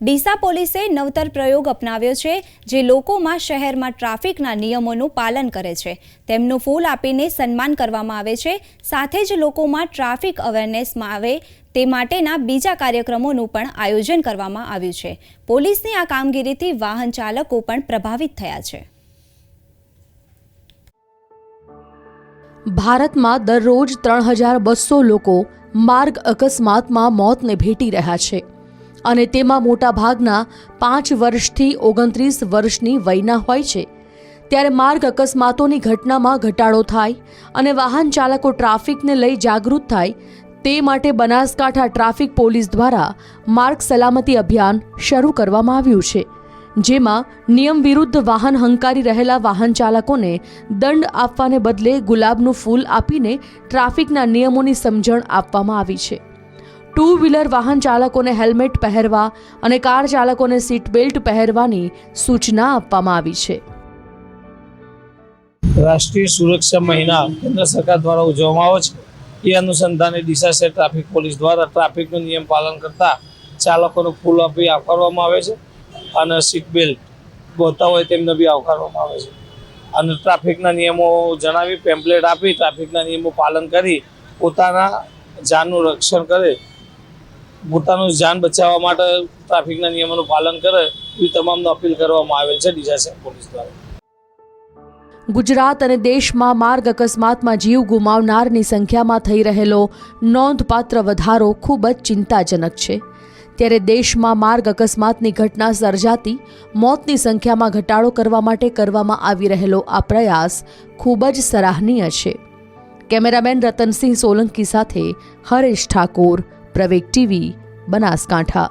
ડીસા પોલીસે નવતર પ્રયોગ અપનાવ્યો છે, જે લોકોમાં શહેરમાં ટ્રાફિકના નિયમોનું પાલન કરે છે તેમનું ફૂલ આપીને સન્માન કરવામાં આવે છે। સાથે જ લોકોમાં ટ્રાફિક અવેરનેસમાં આવે તે માટેના બીજા કાર્યક્રમોનું પણ આયોજન કરવામાં આવ્યું છે। પોલીસની આ કામગીરીથી વાહન ચાલકો પણ પ્રભાવિત થયા છે। ભારતમાં દરરોજ 3200 લોકો માર્ગ અકસ્માતમાં મોતને ભેટી રહ્યા છે અને તેમાં મોટા ભાગના 5 વર્ષથી 29 વર્ષની વયના હોય છે। ત્યારે માર્ગ અકસ્માતોની ઘટનામાં ઘટાડો થાય અને વાહન ચાલકો ટ્રાફિકને લઈ જાગૃત થાય તે માટે બનાસકાંઠા ટ્રાફિક પોલીસ દ્વારા માર્ગ સલામતી અભિયાન શરૂ કરવામાં આવ્યું છે, જેમાં નિયમ વિરુદ્ધ વાહન હંકારી રહેલા વાહન ચાલકોને દંડ આપવાને બદલે ગુલાબનું ફૂલ આપીને ટ્રાફિકના નિયમોની સમજણ આપવામાં આવી છે। 2 વ્હીલર વાહન ચાલકોને હેલ્મેટ પહેરવા અને કાર ચાલકોને સીટ બેલ્ટ પહેરવાની સૂચના આપવામાં આવી છે। રાષ્ટ્રીય સુરક્ષા મહિના કેન્દ્ર સરકાર દ્વારા ઉજવવામાં આવે છે। એ અનુસંધાને ડીસા શહેર ટ્રાફિક પોલીસ દ્વારા ટ્રાફિકનું નિયમ પાલન કરતા ચાલકોને ફૂલ આપી આવકારવામાં આવે છે અને સીટ બેલ્ટ બોલતા હોય તેમને બી આવકારવામાં આવે છે અને ટ્રાફિકના નિયમો જણાવી પેમ્પલેટ આપી ટ્રાફિકના નિયમો પાલન કરી પોતાના જાનનું રક્ષણ કરે, પોતાનું જાન બચાવવા માટે ટ્રાફિકના નિયમોનું પાલન કરે એ તમામનો અપીલ કરવામાં આવેલ છે ડીસા શહેર પોલીસ દ્વારા। ગુજરાત અને દેશમાં માર્ગ અકસ્માતમાં જીવ ગુમાવનારની સંખ્યામાં થઈ રહેલો નોંધપાત્ર વધારો ખૂબ જ ચિંતાજનક છે। ત્યારે દેશમાં માર્ગ અકસ્માતની ઘટના સર્જાતી મોતની સંખ્યામાં ઘટાડો કરવા માટે કરવામાં આવી રહેલો આ પ્રયાસ ખૂબ જ સરાહનીય છે। કેમેરામેન રતનસિંહ સોલંકી સાથે હરેશ ઠાકોર, પ્રવેગ ટીવી, બનાસકાંઠા।